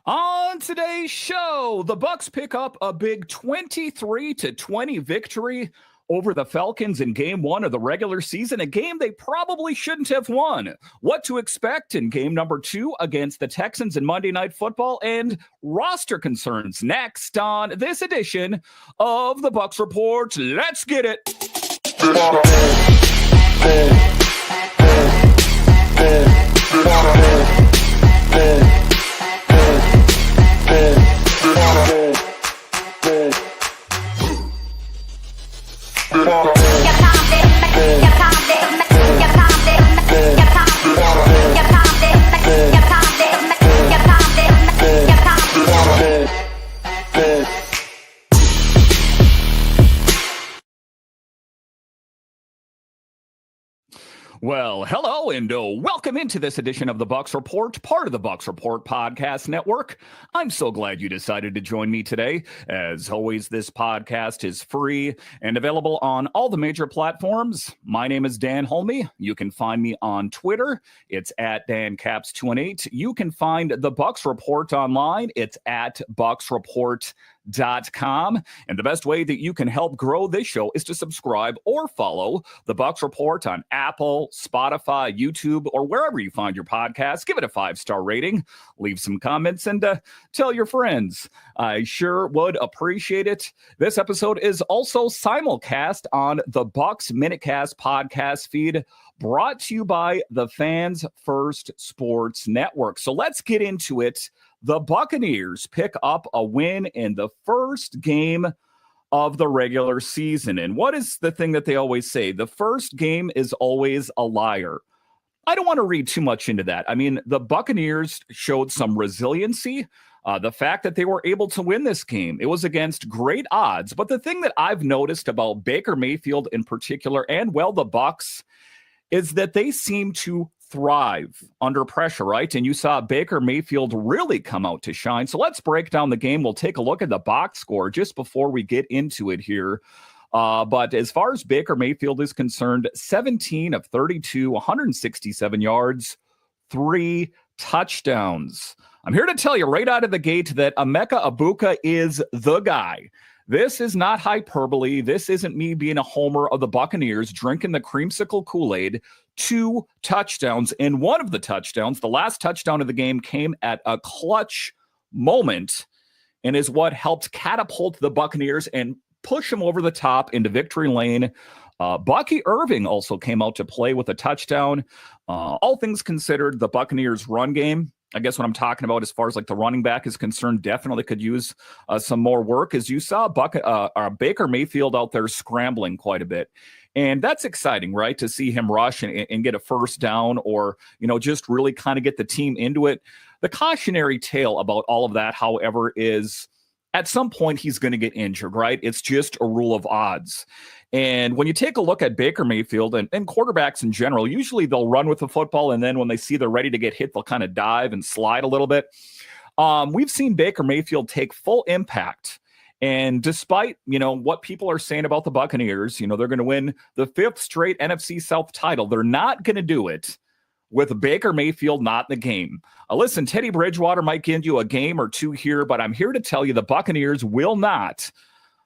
On today's show, the Bucs pick up a big 23-20 victory over the Falcons in game one of the regular season, a game they probably shouldn't have won. What to expect in game number 2 against the Texans in Monday Night Football, and roster concerns next on this edition of the Bucs Report. Let's get it. Well, hello and welcome into this edition of the Bucs Report, part of the Bucs Report podcast network. I'm so glad you decided to join me today. As always, this podcast is free and available on all the major platforms. My name is Dan Holme. You can find me on Twitter. It's at DanCaps218. You can find the Bucs Report online. It's at BucsReport.com. And the best way that you can help grow this show is to subscribe or follow the Bucs Report on Apple, Spotify, YouTube, or wherever you find your podcasts. Give it a 5-star rating, leave some comments, and tell your friends. I sure would appreciate it. This episode is also simulcast on the Bucs Minutecast podcast feed, brought to you by the Fans First Sports Network. So let's get into it. The Buccaneers pick up a win in the first game of the regular season. And what is the thing that they always say? The first game is always a liar. I don't want to read too much into that. I mean, the Buccaneers showed some resiliency. The fact that they were able to win this game, it was against great odds. But the thing that I've noticed about Baker Mayfield in particular, and well, the Bucs, is that they seem to thrive under pressure, right? And you saw Baker Mayfield really come out to shine. So let's break down the game. We'll take a look at the box score just before we get into it here. But as far as Baker Mayfield is concerned, 17 of 32, 167 yards, 3 touchdowns. I'm here to tell you right out of the gate that Emeka Egbuka is the guy. This is not hyperbole. This isn't me being a homer of the Buccaneers drinking the creamsicle Kool-Aid. 2 touchdowns, and one of the touchdowns, the last touchdown of the game, came at a clutch moment and is what helped catapult the Buccaneers and push them over the top into victory lane. Bucky Irving also came out to play with a touchdown. All things considered, the Buccaneers' run game, I guess what I'm talking about as far as like the running back is concerned, definitely could use some more work. As you saw, Baker Mayfield out there scrambling quite a bit. And that's exciting, right? To see him rush and get a first down, or, just really kind of get the team into it. The cautionary tale about all of that, however, is at some point he's going to get injured, right? It's just a rule of odds. And when you take a look at Baker Mayfield and quarterbacks in general, usually they'll run with the football, and then when they see they're ready to get hit, they'll kind of dive and slide a little bit. We've seen Baker Mayfield take full impact. And despite, what people are saying about the Buccaneers, they're going to win the 5th straight NFC South title. They're not going to do it with Baker Mayfield not in the game. Listen, Teddy Bridgewater might give you a game or two here, but I'm here to tell you the Buccaneers will not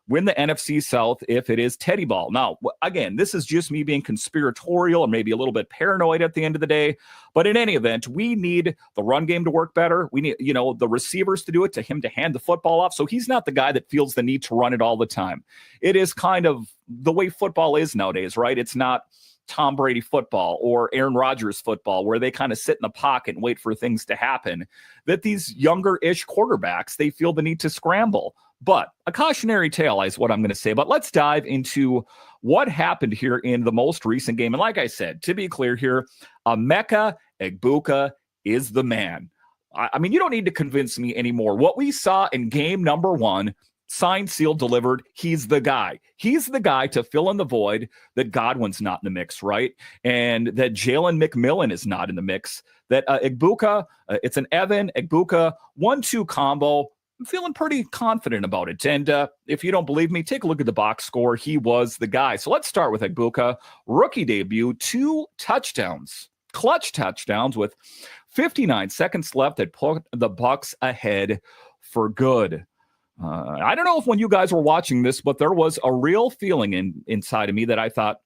win the NFC South if it is Teddy ball. Now, again, this is just me being conspiratorial and maybe a little bit paranoid at the end of the day. But in any event, we need the run game to work better. We need, the receivers to do it, to him to hand the football off. So he's not the guy that feels the need to run it all the time. It is kind of the way football is nowadays, right? It's not Tom Brady football or Aaron Rodgers football where they kind of sit in the pocket and wait for things to happen. That these younger-ish quarterbacks, they feel the need to scramble. But a cautionary tale is what I'm going to say. But let's dive into what happened here in the most recent game. And like I said, to be clear here, Emeka Egbuka is the man. I mean, you don't need to convince me anymore. What we saw in game number 1, signed, sealed, delivered, he's the guy. He's the guy to fill in the void that Godwin's not in the mix, right? And that Jalen McMillan is not in the mix. That Egbuka, it's an Evan Egbuka 1-2 combo. I'm feeling pretty confident about it. And if you don't believe me, take a look at the box score. He was the guy. So let's start with Egbuka. Rookie debut, 2 touchdowns. clutch touchdowns with 59 seconds left that put the Bucs ahead for good. I don't know if when you guys were watching this, but there was a real feeling inside of me that I thought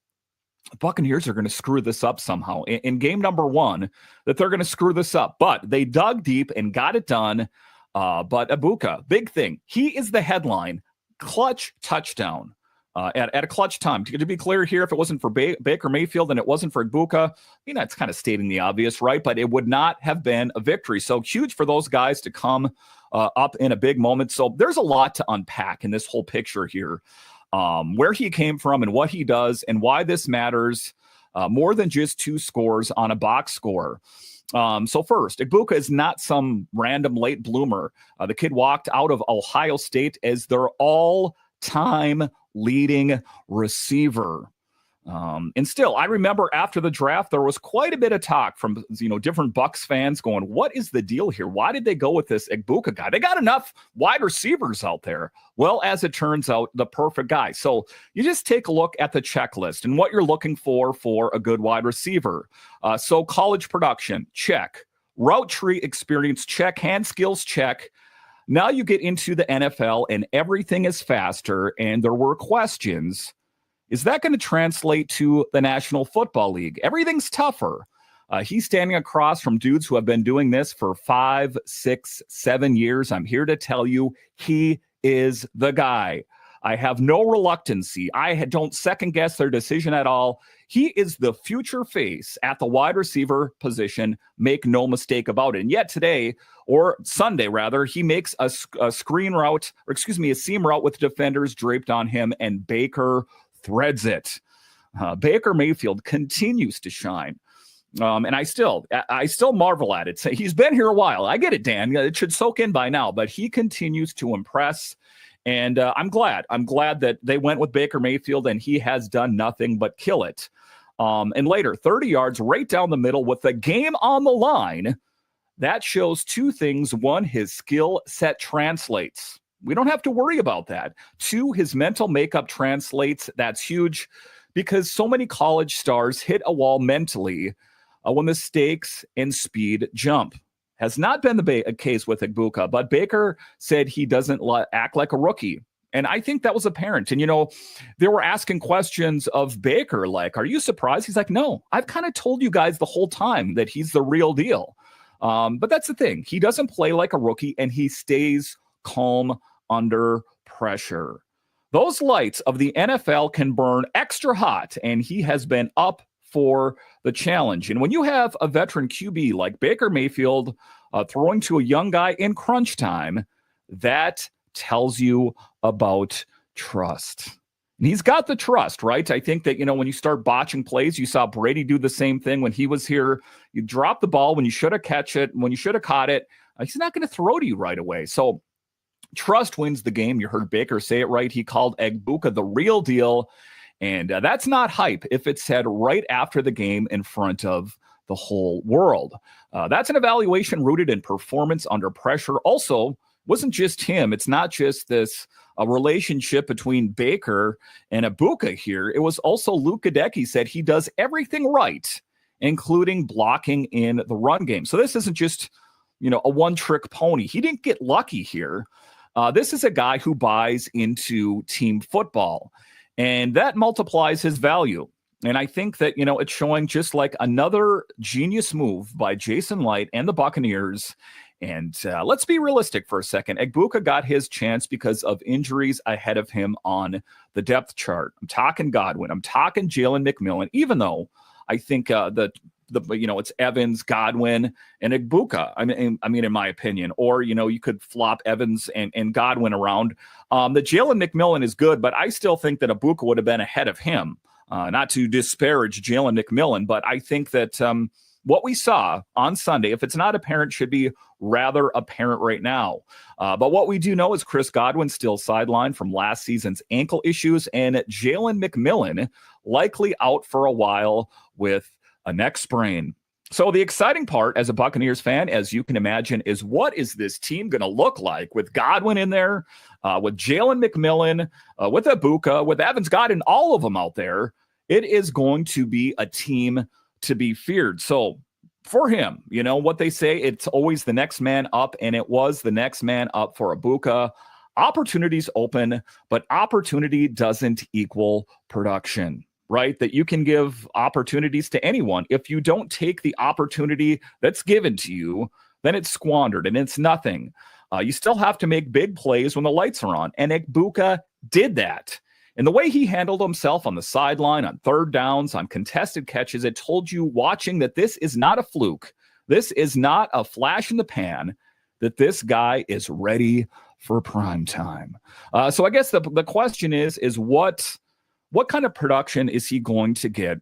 the Buccaneers are going to screw this up somehow. In game number 1, that they're going to screw this up. But they dug deep and got it done. But Egbuka, big thing. He is the headline. Clutch touchdown at a clutch time. To be clear here, if it wasn't for Baker Mayfield and it wasn't for Egbuka, it's kind of stating the obvious, right? But it would not have been a victory. So huge for those guys to come up in a big moment. So there's a lot to unpack in this whole picture here, where he came from and what he does and why this matters more than just 2 scores on a box score. So first, Egbuka is not some random late bloomer. The kid walked out of Ohio State as their all-time leading receiver. And still, I remember after the draft, there was quite a bit of talk from, different Bucs fans going, what is the deal here? Why did they go with this Egbuka guy? They got enough wide receivers out there. Well, as it turns out, the perfect guy. So you just take a look at the checklist and what you're looking for a good wide receiver. So college production, check. Route tree experience, check. Hand skills, check. Now you get into the NFL and everything is faster, and there were questions. Is that going to translate to the National Football League? Everything's tougher. He's standing across from dudes who have been doing this for 5, 6, 7 years. I'm here to tell you he is the guy. I have no reluctancy. I don't second guess their decision at all. He is the future face at the wide receiver position. Make no mistake about it. And yet today, or Sunday rather, he makes a seam route with defenders draped on him, and Baker threads it. Baker Mayfield continues to shine. And I still marvel at it. He's been here a while. I get it, Dan. It should soak in by now, but he continues to impress. And I'm glad that they went with Baker Mayfield, and he has done nothing but kill it. And later, 30 yards right down the middle with the game on the line. That shows 2 things. 1, his skill set translates. We don't have to worry about that. 2, his mental makeup translates. That's huge because so many college stars hit a wall mentally when the stakes and speed jump. Has not been the case with Egbuka, but Baker said he doesn't act like a rookie. And I think that was apparent. And, they were asking questions of Baker, like, are you surprised? He's like, no, I've kind of told you guys the whole time that he's the real deal. But that's the thing. He doesn't play like a rookie, and he stays calm under pressure. Those lights of the NFL can burn extra hot, and he has been up for the challenge. And when you have a veteran QB like Baker Mayfield throwing to a young guy in crunch time, that tells you about trust. And he's got the trust, right? I think that, when you start botching plays, you saw Brady do the same thing when he was here. You drop the ball when you should have caught it. He's not going to throw to you right away. So trust wins the game. You heard Baker say it right. He called Egbuka the real deal. And that's not hype if it's said right after the game in front of the whole world. That's an evaluation rooted in performance under pressure. Also, wasn't just him. It's not just this relationship between Baker and Egbuka here. It was also Luke Gadecki said he does everything right, including blocking in the run game. So this isn't just, a one-trick pony. He didn't get lucky here. This is a guy who buys into team football, and that multiplies his value. And I think that, it's showing just like another genius move by Jason Licht and the Buccaneers. And let's be realistic for a second. Egbuka got his chance because of injuries ahead of him on the depth chart. I'm talking Godwin. I'm talking Jalen McMillan, even though I think it's Evans, Godwin, and Egbuka. I mean, in my opinion, or, you could flop Evans and Godwin around. The Jalen McMillan is good, but I still think that Egbuka would have been ahead of him. Not to disparage Jalen McMillan, but I think that what we saw on Sunday, if it's not apparent, should be rather apparent right now. But what we do know is Chris Godwin still sidelined from last season's ankle issues, and Jalen McMillan likely out for a while with a neck sprain. So the exciting part as a Buccaneers fan, as you can imagine, is what is this team going to look like with Godwin in there, with Jalen McMillan, with Egbuka, with Evans, Godwin, all of them out there. It is going to be a team to be feared. So for him. You know what they say, it's always the next man up, and it was the next man up for Egbuka. Opportunities open, but opportunity doesn't equal production, right? That you can give opportunities to anyone. If you don't take the opportunity that's given to you, then it's squandered and it's nothing. You still have to make big plays when the lights are on, and Egbuka did that. And the way he handled himself on the sideline, on third downs, on contested catches, it told you watching that this is not a fluke. This is not a flash in the pan, that this guy is ready for prime time. So I guess the question is what kind of production is he going to get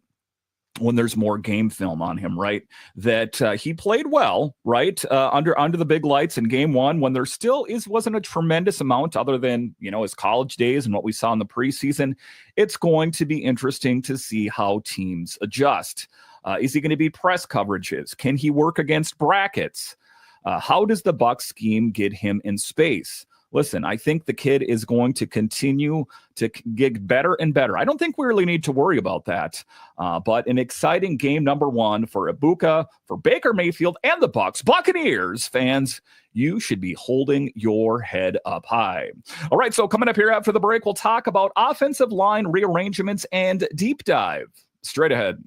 when there's more game film on him, right? That he played well, right? Under the big lights in game one, when there still wasn't a tremendous amount other than, his college days and what we saw in the preseason. It's going to be interesting to see how teams adjust. Is he going to be press coverages? Can he work against brackets? How does the Bucs scheme get him in space? Listen, I think the kid is going to continue to get better and better. I don't think we really need to worry about that. But an exciting game number one for Egbuka, for Baker Mayfield, and the Bucs. Buccaneers fans, you should be holding your head up high. All right, so coming up here after the break, we'll talk about offensive line rearrangements and deep dive. Straight ahead.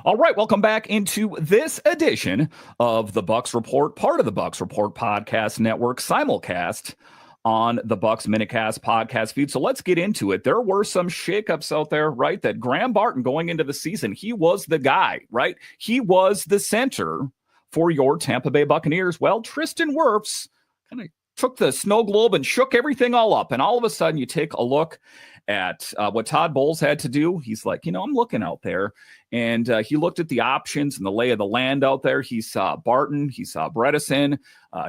All right, welcome back into this edition of the Bucs Report, part of the Bucs Report Podcast Network, simulcast on the Bucs Minicast podcast feed. So let's get into it. There were some shakeups out there, right? That Graham Barton going into the season, he was the guy, right? He was the center for your Tampa Bay Buccaneers. Well, Tristan Wirfs kind of took the snow globe and shook everything all up. And all of a sudden you take a look at what Todd Bowles had to do. He's like, I'm looking out there. And he looked at the options and the lay of the land out there. He saw Barton. He saw Bredeson.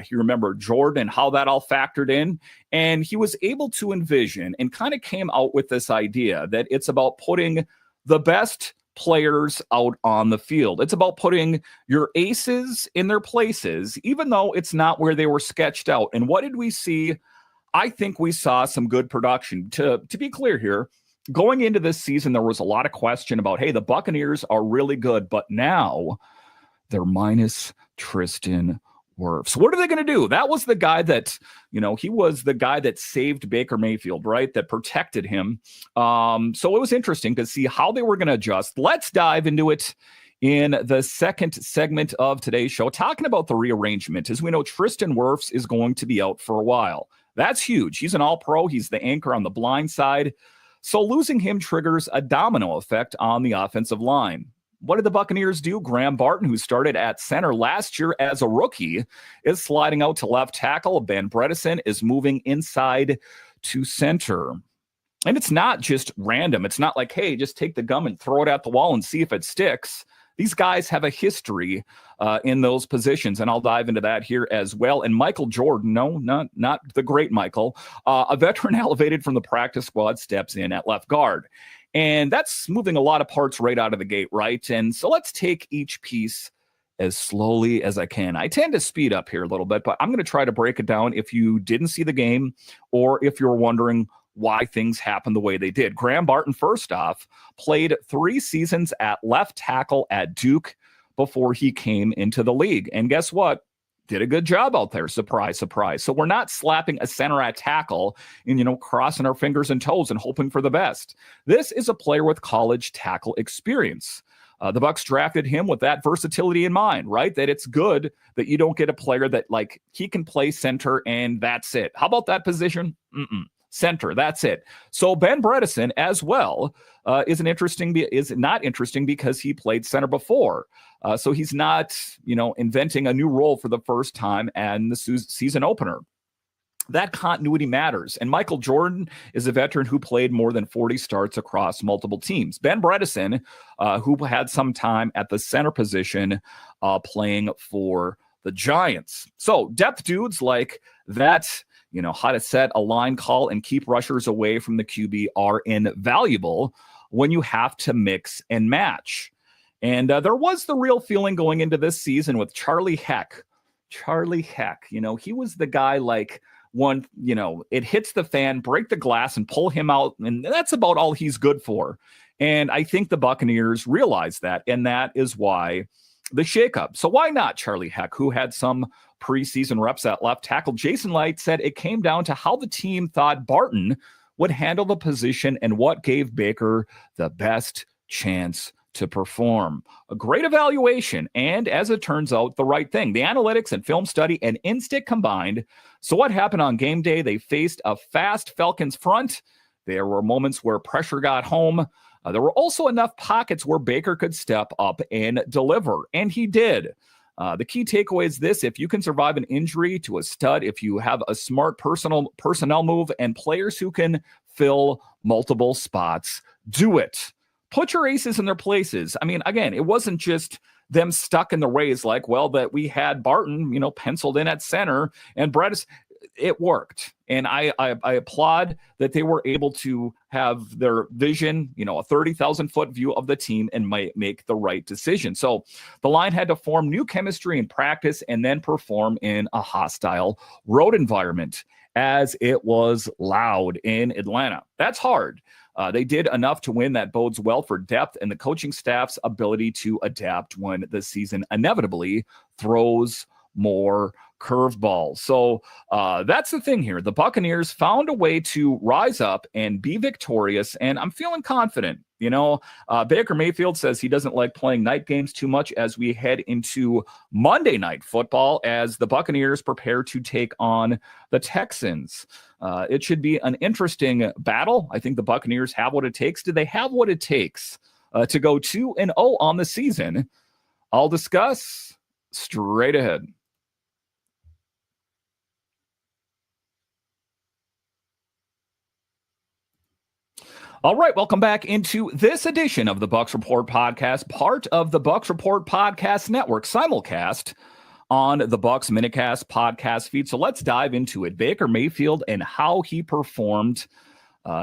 He remembered Jordan and how that all factored in. And he was able to envision and kind of came out with this idea that it's about putting the best players out on the field. It's about putting your aces in their places, even though it's not where they were sketched out. And what did we see? I think we saw some good production. To be clear here, going into this season, there was a lot of question about, hey, the Buccaneers are really good, but now they're minus Tristan Wirfs. What are they going to do? That was the guy that, he was the guy that saved Baker Mayfield, right? That protected him. So it was interesting to see how they were going to adjust. Let's dive into it in the second segment of today's show, talking about the rearrangement. As we know, Tristan Wirfs is going to be out for a while. That's huge. He's an all-pro. He's the anchor on the blind side. So losing him triggers a domino effect on the offensive line. What did the Buccaneers do? Graham Barton, who started at center last year as a rookie, is sliding out to left tackle. Ben Bredeson is moving inside to center. And it's not just random. It's not like, hey, just take the gum and throw it at the wall and see if it sticks. These guys have a history in those positions, and I'll dive into that here as well. And Michael Jordan, no, not the great Michael, a veteran elevated from the practice squad, steps in at left guard. And that's moving a lot of parts right out of the gate, right? And so let's take each piece as slowly as I can. I tend to speed up here a little bit, but I'm going to try to break it down if you didn't see the game or if you're wondering why things happened the way they did. Graham Barton, first off, played 3 seasons at left tackle at Duke before he came into the league. And guess what? Did a good job out there. Surprise, surprise. So we're not slapping a center at tackle and, crossing our fingers and toes and hoping for the best. This is a player with college tackle experience. The Bucs drafted him with that versatility in mind, right? That it's good that you don't get a player that, like, he can play center and that's it. How about that position? Center, that's it. So Ben Bredeson as well is not interesting because he played center before. So he's not, inventing a new role for the first time and the season opener. That continuity matters. And Michael Jordan is a veteran who played more than 40 starts across multiple teams. Ben Bredeson, who had some time at the center position playing for the Giants. So depth dudes like that, how to set a line call and keep rushers away from the QB are invaluable when you have to mix and match. And there was the real feeling going into this season with Charlie Heck. He was the guy like when, it hits the fan, break the glass and pull him out. And that's about all he's good for. And I think the Buccaneers realize that. And that is why the shakeup. So why not Charlie Heck, who had some preseason reps at left tackle? Jason Light said it came down to how the team thought Barton would handle the position and what gave Baker the best chance to perform. A great evaluation, and as it turns out, the right thing. The analytics and film study and instinct combined. So what happened on game day? They faced a fast Falcons front. There were moments where pressure got home. There were also enough pockets where Baker could step up and deliver, and he did. The key takeaway is this: if you can survive an injury to a stud, if you have a smart personnel move and players who can fill multiple spots, do it. Put your aces in their places. I mean, again, it wasn't just them stuck in the ways like, well, that we had Barton, penciled in at center and Bredeson. It worked. And I applaud that they were able to have their vision, a 30,000 foot view of the team and might make the right decision. So the line had to form new chemistry in practice and then perform in a hostile road environment, as it was loud in Atlanta. That's hard. They did enough to win that bodes well for depth and the coaching staff's ability to adapt when the season inevitably throws more curveballs. So that's the thing here. The Buccaneers found a way to rise up and be victorious, and I'm feeling confident. Baker Mayfield says he doesn't like playing night games too much as we head into Monday Night Football as the Buccaneers prepare to take on the Texans. It should be an interesting battle. I think the Buccaneers have what it takes. Do they have what it takes to go 2-0 on the season? I'll discuss straight ahead. All right, welcome back into this edition of the Bucs Report podcast, part of the Bucs Report podcast network, simulcast on the Bucs Minicast podcast feed. So let's dive into it. Baker Mayfield and how he performed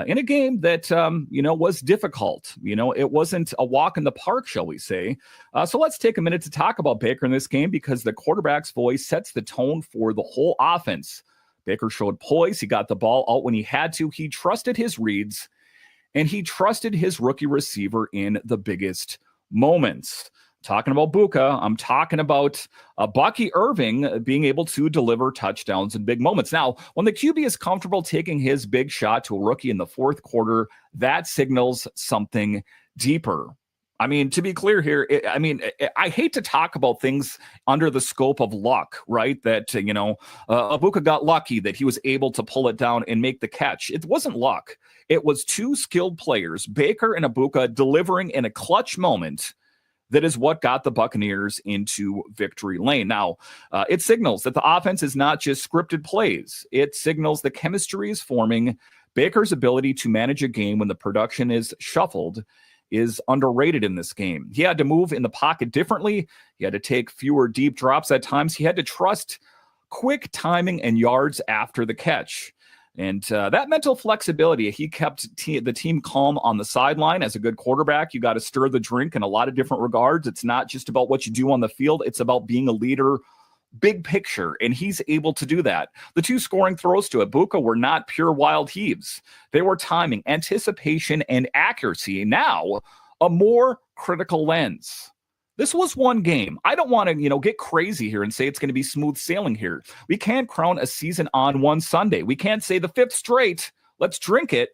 in a game that, was difficult. It wasn't a walk in the park, shall we say. So let's take a minute to talk about Baker in this game because the quarterback's voice sets the tone for the whole offense. Baker showed poise. He got the ball out when he had to. He trusted his reads. And he trusted his rookie receiver in the biggest moments. Talking about Buka, I'm talking about Bucky Irving being able to deliver touchdowns in big moments. Now, when the QB is comfortable taking his big shot to a rookie in the fourth quarter, that signals something deeper. I mean, to be clear here, I hate to talk about things under the scope of luck, right? That, Egbuka got lucky that he was able to pull it down and make the catch. It wasn't luck. It was two skilled players, Baker and Egbuka, delivering in a clutch moment. That is what got the Buccaneers into victory lane. Now, it signals that the offense is not just scripted plays. It signals the chemistry is forming. Baker's ability to manage a game when the production is shuffled is underrated in this game. He had to move in the pocket differently. He had to take fewer deep drops at times. He had to trust quick timing and yards after the catch. And that mental flexibility, he kept the team calm on the sideline. As a good quarterback, you got to stir the drink in a lot of different regards. It's not just about what you do on the field. It's about being a leader, big picture, and he's able to do that. The two scoring throws to Egbuka were not pure wild heaves. They were timing, anticipation, and accuracy. Now, a more critical lens. This was one game. I don't want to, get crazy here and say it's going to be smooth sailing here. We can't crown a season on one Sunday. We can't say the fifth straight. Let's drink it.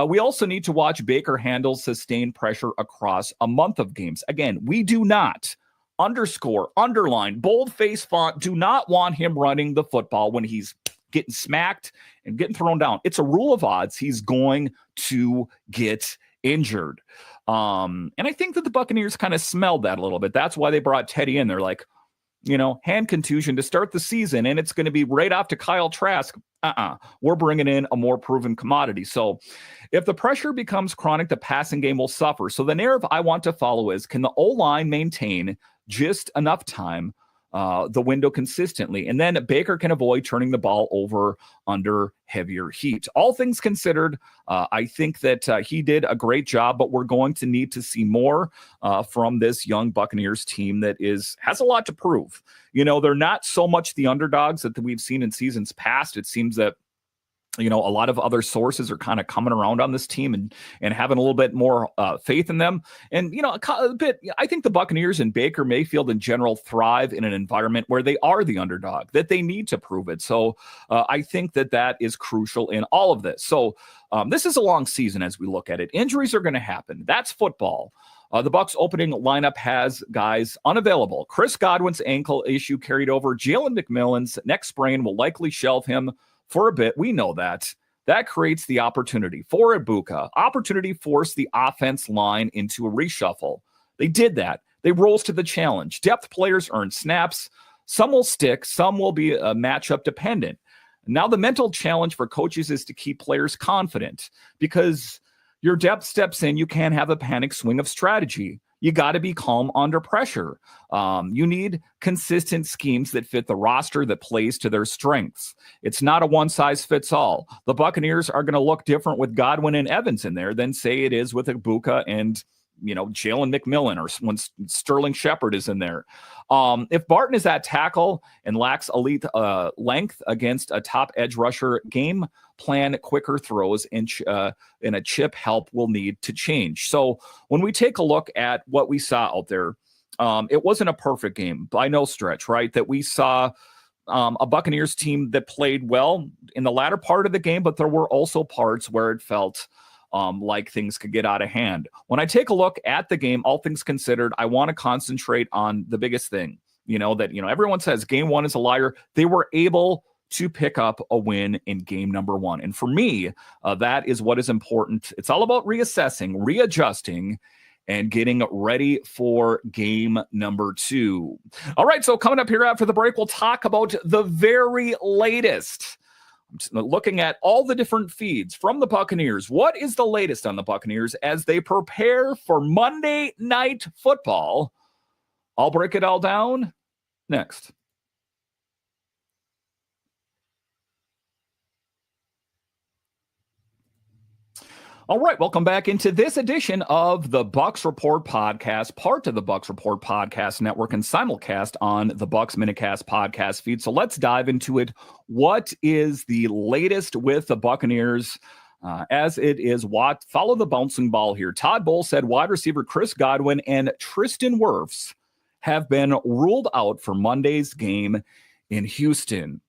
We also need to watch Baker handle sustained pressure across a month of games. Again, we do not underline, bold-face font, do not want him running the football when he's getting smacked and getting thrown down. It's a rule of odds. He's going to get injured. And I think that the Buccaneers kind of smelled that a little bit. That's why they brought Teddy in. They're like, hand contusion to start the season, and it's going to be right off to Kyle Trask. We're bringing in a more proven commodity. So if the pressure becomes chronic, the passing game will suffer. So the narrative I want to follow is, can the O-line maintain just enough time, the window consistently? And then Baker can avoid turning the ball over under heavier heat. All things considered, I think that he did a great job, but we're going to need to see more from this young Buccaneers team that has a lot to prove. They're not so much the underdogs that we've seen in seasons past. It seems that a lot of other sources are kind of coming around on this team and having a little bit more faith in them. And, a bit, I think the Buccaneers and Baker Mayfield in general thrive in an environment where they are the underdog, that they need to prove it. So I think that is crucial in all of this. So this is a long season as we look at it. Injuries are going to happen. That's football. The Bucs opening lineup has guys unavailable. Chris Godwin's ankle issue carried over. Jalen McMillan's neck sprain will likely shelve him for a bit. We know that. That creates the opportunity for Egbuka. Opportunity forced the offense line into a reshuffle. They did that. They rose to the challenge. Depth players earn snaps. Some will stick. Some will be matchup dependent. Now the mental challenge for coaches is to keep players confident, because your depth steps in. You can't have a panic swing of strategy. You got to be calm under pressure. You need consistent schemes that fit the roster, that plays to their strengths. It's not a one-size-fits-all. The Buccaneers are going to look different with Godwin and Evans in there than, say, it is with Egbuka and Jalen McMillan, or when Sterling Shepard is in there. If Barton is at tackle and lacks elite length against a top edge rusher, game plan quicker throws and a chip help will need to change. So when we take a look at what we saw out there, it wasn't a perfect game by no stretch, right? That we saw a Buccaneers team that played well in the latter part of the game, but there were also parts where it felt like things could get out of hand. When I take a look at the game, all things considered, I want to concentrate on the biggest thing, everyone says game one is a liar. They were able to pick up a win in game number one. And for me, that is what is important. It's all about reassessing, readjusting, and getting ready for game number two. All right, so coming up here after the break, we'll talk about the very latest. Looking at all the different feeds from the Buccaneers. What is the latest on the Buccaneers as they prepare for Monday Night Football? I'll break it all down next. All right, welcome back into this edition of the Bucs Report podcast, part of the Bucs Report podcast network and simulcast on the Bucs Minicast podcast feed. So let's dive into it. What is the latest with the Buccaneers? As it is, follow the bouncing ball here. Todd Bowles said wide receiver Chris Godwin and Tristan Wirfs have been ruled out for Monday's game in Houston.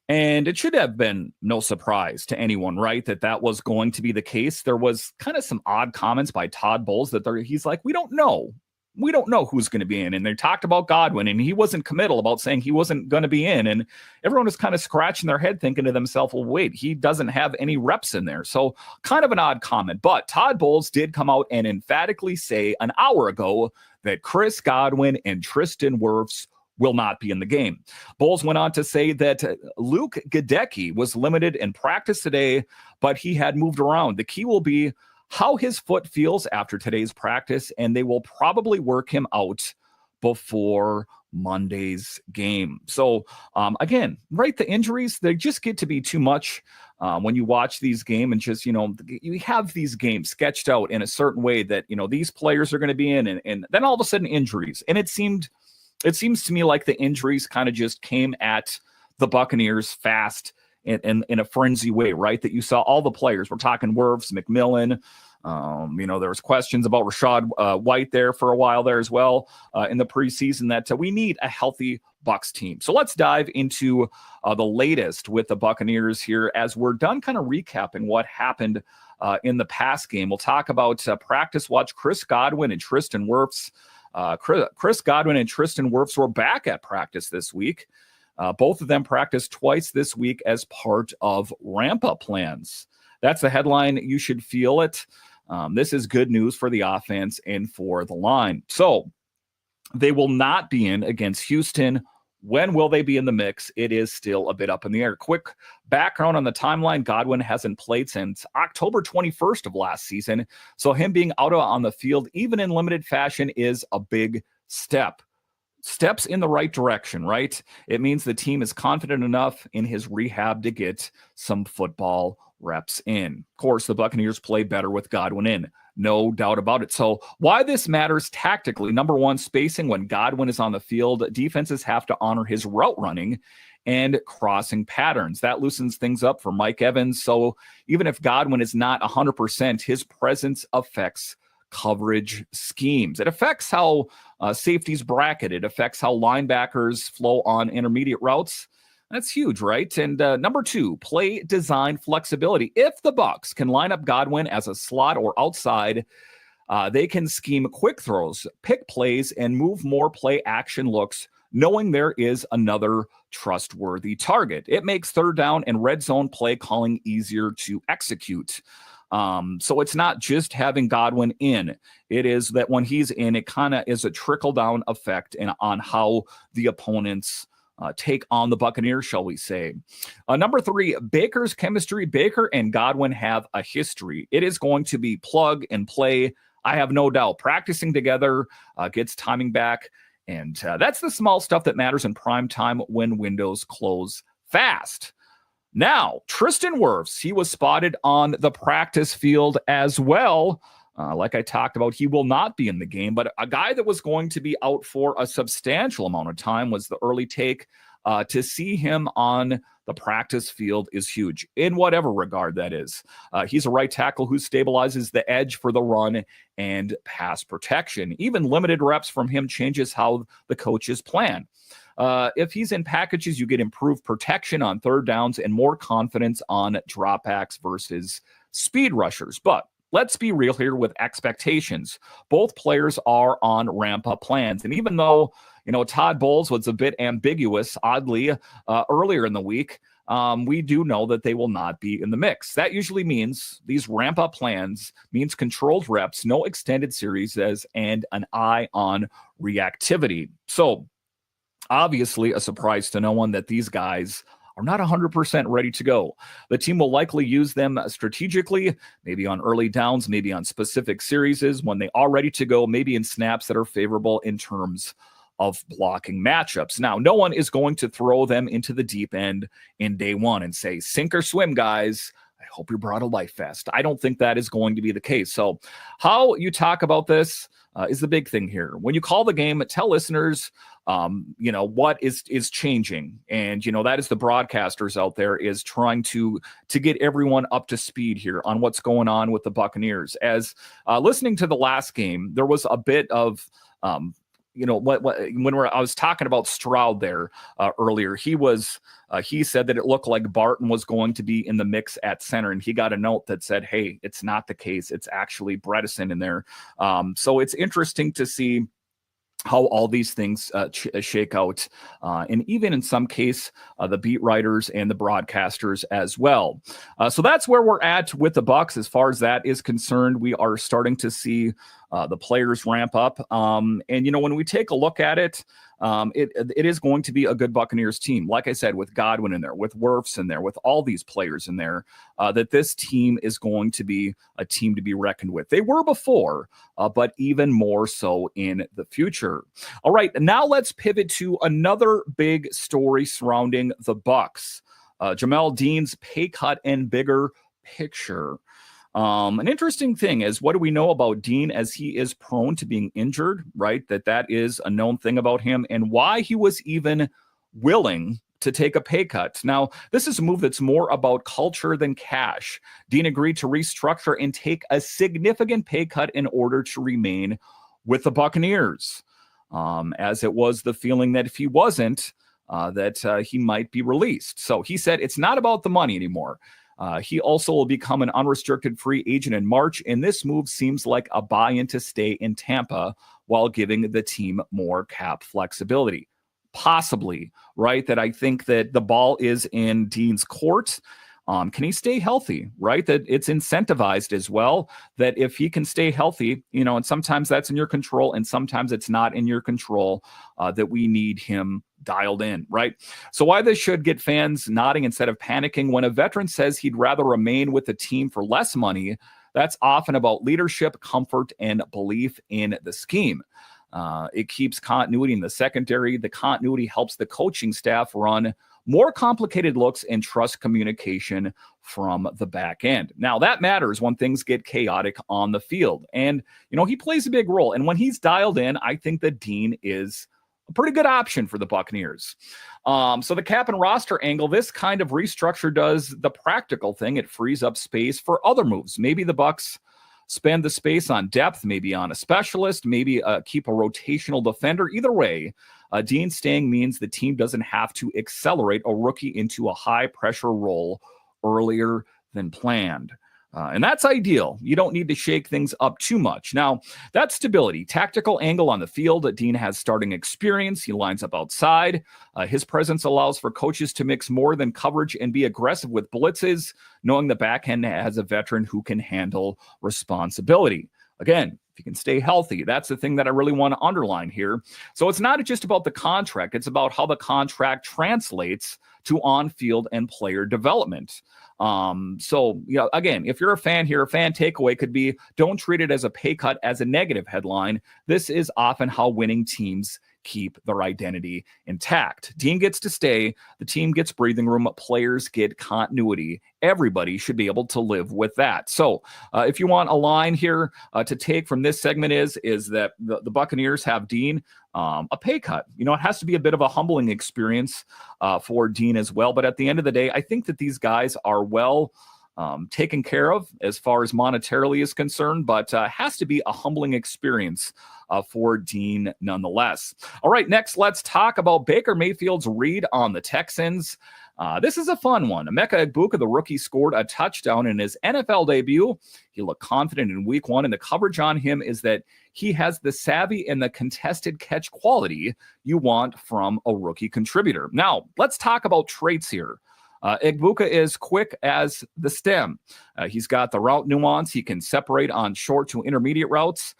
And it should have been no surprise to anyone, right, that was going to be the case. There was kind of some odd comments by Todd Bowles that he's like, we don't know. We don't know who's going to be in. And they talked about Godwin, and he wasn't committal about saying he wasn't going to be in. And everyone was kind of scratching their head thinking to themselves, well, wait, he doesn't have any reps in there. So kind of an odd comment. But Todd Bowles did come out and emphatically say an hour ago that Chris Godwin and Tristan Wirfs will not be in the game. Bowles went on to say that Luke Gadecki was limited in practice today, but he had moved around. The key will be how his foot feels after today's practice, and they will probably work him out before Monday's game. So again, right, the injuries, they just get to be too much when you watch these games, and just, you have these games sketched out in a certain way that, these players are going to be in, and then all of a sudden injuries. And it seems to me like the injuries kind of just came at the Buccaneers fast in a frenzy way, right? That you saw all the players. We're talking Wirfs, McMillan. There was questions about Rashad White there for a while there as well in the preseason, that we need a healthy Bucs team. So let's dive into the latest with the Buccaneers here as we're done kind of recapping what happened in the past game. We'll talk about practice watch Chris Godwin and Tristan Wirfs. Chris Godwin and Tristan Wirfs were back at practice this week. Both of them practiced twice this week as part of ramp-up plans. That's the headline. You should feel it. This is good news for the offense and for the line. So they will not be in against Houston. When will they be in the mix? It is still a bit up in the air. Quick background on the timeline. Godwin hasn't played since October 21st of last season. So him being out on the field, even in limited fashion, is a big step. Steps in the right direction, right? It means the team is confident enough in his rehab to get some football reps in. Of course, the Buccaneers play better with Godwin in. No doubt about it. So why this matters tactically: number one, spacing. When Godwin is on the field, defenses have to honor his route running and crossing patterns. That loosens things up for Mike Evans. So even if Godwin is not 100%, his presence affects coverage schemes. It affects how safeties bracket. It affects how linebackers flow on intermediate routes. That's huge, right? And number 2, play design flexibility. If the Bucs can line up Godwin as a slot or outside, they can scheme quick throws, pick plays, and move more play action looks, knowing there is another trustworthy target. It makes third down and red zone play calling easier to execute. So it's not just having Godwin in. It is that when he's in, it kind of is a trickle-down effect on how the opponents take on the Buccaneers, shall we say. Number 3, Baker's chemistry. Baker and Godwin have a history. It is going to be plug and play. I have no doubt. Practicing together gets timing back. And that's the small stuff that matters in prime time when windows close fast. Now, Tristan Wirfs, he was spotted on the practice field as well. Like I talked about, he will not be in the game, but a guy that was going to be out for a substantial amount of time was the early take. To see him on the practice field is huge, in whatever regard that is. He's a right tackle who stabilizes the edge for the run and pass protection. Even limited reps from him changes how the coaches plan. If he's in packages, you get improved protection on third downs and more confidence on dropbacks versus speed rushers. But let's be real here with expectations. Both players are on ramp-up plans. And even though, Todd Bowles was a bit ambiguous, oddly, earlier in the week, we do know that they will not be in the mix. That usually means these ramp-up plans means controlled reps, no extended series, and an eye on reactivity. So, obviously, a surprise to no one that these guys are not 100% ready to go. The team will likely use them strategically, maybe on early downs, maybe on specific series when they are ready to go, maybe in snaps that are favorable in terms of blocking matchups. Now, no one is going to throw them into the deep end in day one and say, sink or swim, guys. I hope you're brought a life vest. I don't think that is going to be the case. So how you talk about this is the big thing here. When you call the game, tell listeners, what is changing. And, that is the broadcasters out there is trying to get everyone up to speed here on what's going on with the Buccaneers. As listening to the last game, there was a bit of, I was talking about Stroud there earlier, he said that it looked like Barton was going to be in the mix at center, and he got a note that said, hey, it's not the case. It's actually Bredeson in there. So it's interesting to see how all these things shake out. And even in some case, the beat writers and the broadcasters as well. So that's where we're at with the Bucs. As far as that is concerned, we are starting to see the players ramp up. And, when we take a look at it, it is going to be a good Buccaneers team. Like I said, with Godwin in there, with Wirfs in there, with all these players in there, that this team is going to be a team to be reckoned with. They were before, but even more so in the future. All right, now let's pivot to another big story surrounding the Bucs. Jamel Dean's pay cut and bigger picture. An interesting thing is, what do we know about Dean as he is prone to being injured, right? That is a known thing about him, and why he was even willing to take a pay cut. Now, this is a move that's more about culture than cash. Dean agreed to restructure and take a significant pay cut in order to remain with the Buccaneers, as it was the feeling that if he wasn't, that he might be released. So he said it's not about the money anymore. He also will become an unrestricted free agent in March, and this move seems like a buy-in to stay in Tampa while giving the team more cap flexibility. Possibly, right? That I think that the ball is in Dean's court. Can he stay healthy, right? That it's incentivized as well, that if he can stay healthy, and sometimes that's in your control and sometimes it's not in your control, that we need him dialed in, right? So why this should get fans nodding instead of panicking when a veteran says he'd rather remain with the team for less money, that's often about leadership, comfort, and belief in the scheme. It keeps continuity in the secondary. The continuity helps the coaching staff run more complicated looks and trust communication from the back end. Now, that matters when things get chaotic on the field. And, he plays a big role. And when he's dialed in, I think that Dean is a pretty good option for the Buccaneers. So the cap and roster angle, this kind of restructure does the practical thing. It frees up space for other moves. Maybe the Bucs spend the space on depth, maybe on a specialist, maybe keep a rotational defender. Either way, Dean staying means the team doesn't have to accelerate a rookie into a high-pressure role earlier than planned. And that's ideal. You don't need to shake things up too much. Now, that stability, tactical angle on the field, Dean has starting experience. He lines up outside. His presence allows for coaches to mix more than coverage and be aggressive with blitzes, knowing the back end has a veteran who can handle responsibility. Again, if you can stay healthy, that's the thing that I really want to underline here. So it's not just about the contract. It's about how the contract translates to on-field and player development. Again, if you're a fan here, a fan takeaway could be, don't treat it as a pay cut as a negative headline. This is often how winning teams keep their identity intact. Dean gets to stay, the team gets breathing room, players get continuity. Everybody should be able to live with that. So if you want a line here to take from this segment is that the Buccaneers have Dean a pay cut. It has to be a bit of a humbling experience for Dean as well. But at the end of the day, I think that these guys are well taken care of as far as monetarily is concerned, but has to be a humbling experience for Dean nonetheless. All right, next, let's talk about Baker Mayfield's read on the Texans. This is a fun one. Emeka Egbuka, the rookie, scored a touchdown in his NFL debut. He looked confident in week one, and the coverage on him is that he has the savvy and the contested catch quality you want from a rookie contributor. Now, let's talk about traits here. Egbuka is quick as the stem. He's got the route nuance. He can separate on short to intermediate routes.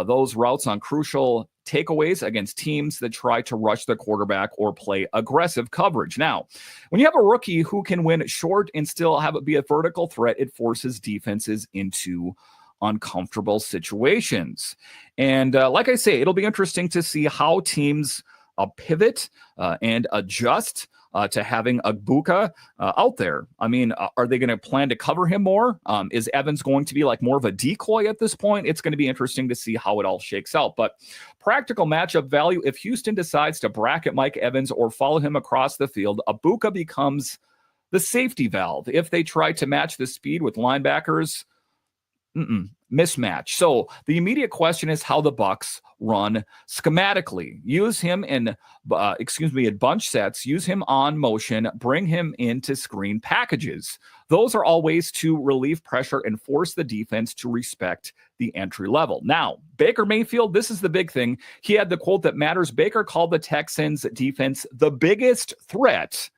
Those routes on crucial takeaways against teams that try to rush the quarterback or play aggressive coverage. Now, when you have a rookie who can win short and still have it be a vertical threat, it forces defenses into uncomfortable situations. And like I say, it'll be interesting to see how teams pivot and adjust to having Egbuka out there. I mean, are they going to plan to cover him more? Is Evans going to be like more of a decoy at this point? It's going to be interesting to see how it all shakes out. But practical matchup value, if Houston decides to bracket Mike Evans or follow him across the field, Egbuka becomes the safety valve. If they try to match the speed with linebackers, mismatch. So the immediate question is how the Bucs run schematically. Use him in bunch sets, use him on motion, bring him into screen packages. Those are all ways to relieve pressure and force the defense to respect the entry level. Now, Baker Mayfield, this is the big thing. He had the quote that matters. Baker called the Texans defense the biggest threat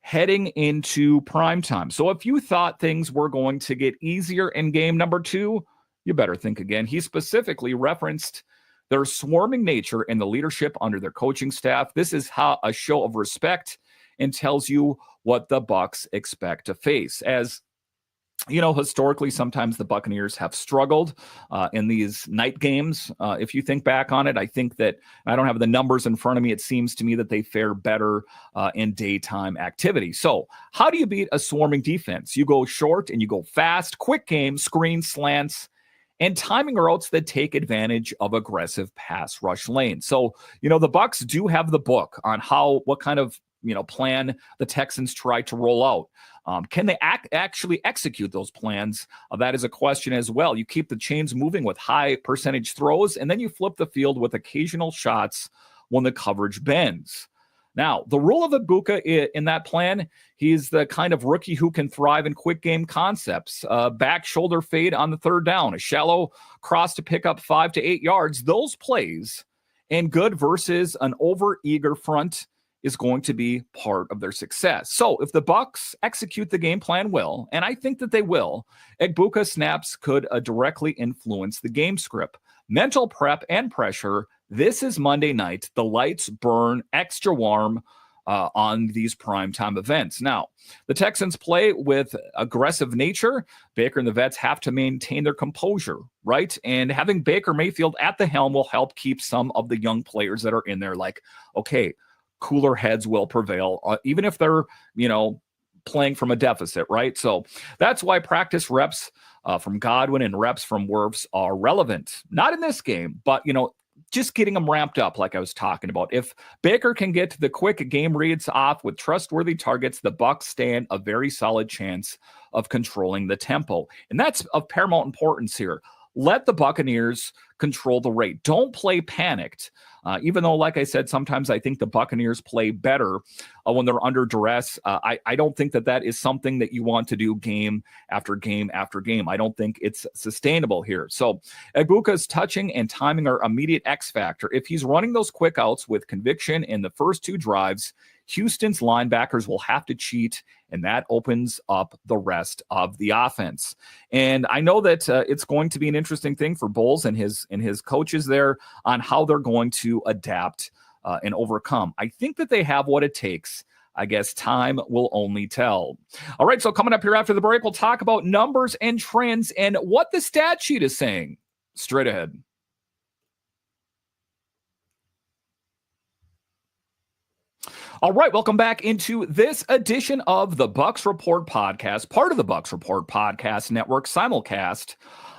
heading into primetime. So if you thought things were going to get easier in game number 2, you better think again. He specifically referenced their swarming nature and the leadership under their coaching staff. This is how a show of respect and tells you what the Bucs expect to face. As historically, sometimes the Buccaneers have struggled in these night games. If you think back on it, I think that I don't have the numbers in front of me. It seems to me that they fare better in daytime activity. So how do you beat a swarming defense? You go short and you go fast, quick game, screen slants, and timing routes that take advantage of aggressive pass rush lanes. So, the Bucs do have the book on what kind of plan the Texans try to roll out. Can they actually execute those plans? That is a question as well. You keep the chains moving with high percentage throws, and then you flip the field with occasional shots when the coverage bends. Now, the rule of Egbuka in that plan, he's the kind of rookie who can thrive in quick game concepts. Back shoulder fade on the third down, a shallow cross to pick up 5 to 8 yards. Those plays and good versus an over-eager front is going to be part of their success. So if the Bucs execute the game plan well, and I think that they will, Egbuka snaps could directly influence the game script. Mental prep and pressure. This is Monday night. The lights burn extra warm on these primetime events. Now, the Texans play with aggressive nature. Baker and the vets have to maintain their composure, right? And having Baker Mayfield at the helm will help keep some of the young players that are in there like, okay, cooler heads will prevail, even if they're, playing from a deficit, right? So that's why practice reps from Godwin and reps from Wirfs are relevant. Not in this game, but, just getting them ramped up like I was talking about. If Baker can get the quick game reads off with trustworthy targets, the Bucs stand a very solid chance of controlling the tempo. And that's of paramount importance here. Let the Buccaneers control the rate. Don't play panicked. Even though, like I said, sometimes I think the Buccaneers play better when they're under duress. I don't think that is something that you want to do game after game after game. I don't think it's sustainable here. So Egbuka's touching and timing are immediate X factor. If he's running those quick outs with conviction in the first two drives, Houston's linebackers will have to cheat, and that opens up the rest of the offense. And I know that it's going to be an interesting thing for Bowles and his coaches there on how they're going to adapt and overcome. I think that they have what it takes. I guess time will only tell. All right, so coming up here after the break, we'll talk about numbers and trends and what the stat sheet is saying. Straight ahead. All right, welcome back into this edition of the Bucs Report podcast, part of the Bucs Report podcast network, simulcast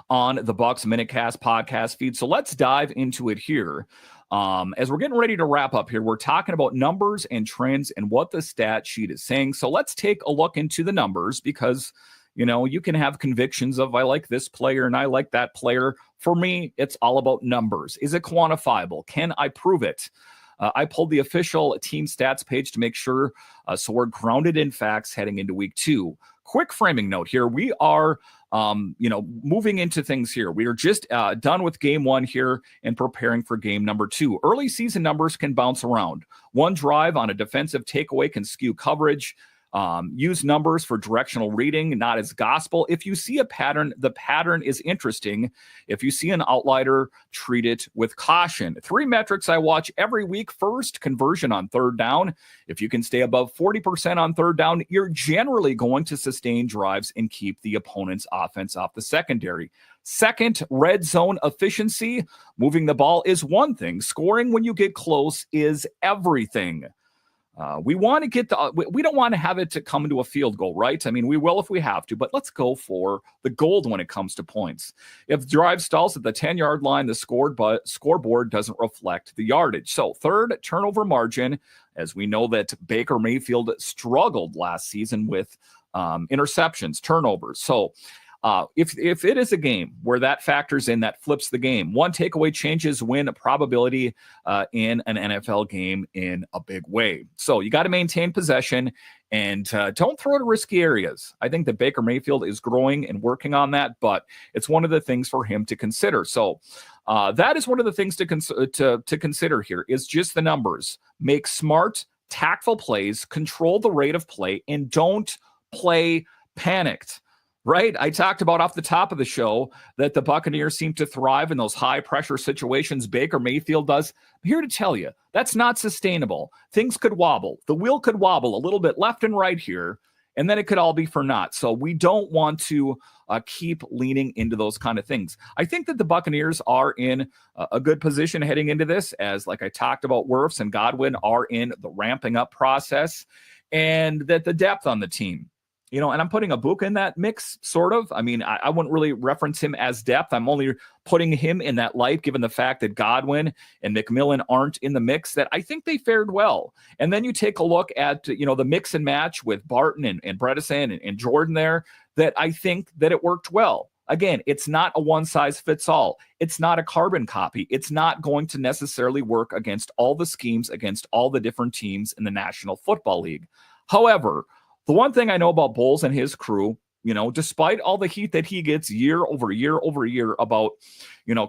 on the Bucs Minutecast podcast feed. So let's dive into it here. As we're getting ready to wrap up here, we're talking about numbers and trends and what the stat sheet is saying. So let's take a look into the numbers because, you can have convictions of I like this player and I like that player. For me, it's all about numbers. Is it quantifiable? Can I prove it? I pulled the official team stats page to make sure, so we're grounded in facts heading into week 2. Quick framing note here. We are, moving into things here. We are just done with game 1 here and preparing for game number 2. Early season numbers can bounce around. One drive on a defensive takeaway can skew coverage. Use numbers for directional reading, not as gospel. If you see a pattern, the pattern is interesting. If you see an outlier, treat it with caution. 3 metrics I watch every week. First, conversion on third down. If you can stay above 40% on third down, you're generally going to sustain drives and keep the opponent's offense off the secondary. Second, red zone efficiency. Moving the ball is one thing. Scoring when you get close is everything. We want to get we don't want to have it to come into a field goal, right? I mean, we will if we have to, but let's go for the gold when it comes to points. If drive stalls at the 10-yard line, the scoreboard doesn't reflect the yardage. So third, turnover margin, as we know that Baker Mayfield struggled last season with interceptions, turnovers. So if it is a game where that factors in, that flips the game. One takeaway changes win probability in an NFL game in a big way. So you got to maintain possession and don't throw to risky areas. I think that Baker Mayfield is growing and working on that, but it's one of the things for him to consider. So that is one of the things to consider here is just the numbers. Make smart, tactful plays, control the rate of play, and don't play panicked. Right? I talked about off the top of the show that the Buccaneers seem to thrive in those high pressure situations. Baker Mayfield does. I'm here to tell you that's not sustainable. Things could wobble. The wheel could wobble a little bit left and right here, and then it could all be for naught. So we don't want to keep leaning into those kind of things. I think that the Buccaneers are in a good position heading into this, as like I talked about, Wirfs and Godwin are in the ramping up process, and that the depth on the team. And I'm putting Egbuka in that mix, sort of. I mean, I wouldn't really reference him as depth. I'm only putting him in that light, given the fact that Godwin and McMillan aren't in the mix, that I think they fared well. And then you take a look at, the mix and match with Barton and Bredeson and Jordan there, that I think that it worked well. Again, it's not a one-size-fits-all. It's not a carbon copy. It's not going to necessarily work against all the schemes, against all the different teams in the National Football League. However, the one thing I know about Bowles and his crew, despite all the heat that he gets year over year over year about,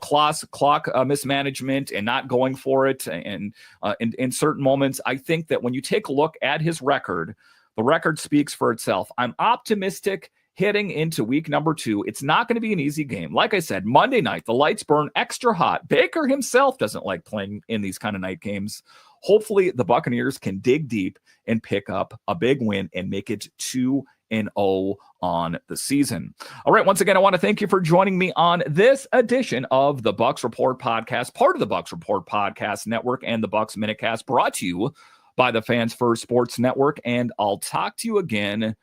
clock mismanagement and not going for it and in certain moments, I think that when you take a look at his record, the record speaks for itself. I'm optimistic heading into week number 2. It's not going to be an easy game. Like I said, Monday night, the lights burn extra hot. Baker himself doesn't like playing in these kind of night games. Hopefully the Buccaneers can dig deep and pick up a big win and make it 2-0 on the season. All right. Once again, I want to thank you for joining me on this edition of the Bucs Report podcast, part of the Bucs Report podcast network and the Bucs Minutecast, brought to you by the Fans First Sports Network. And I'll talk to you again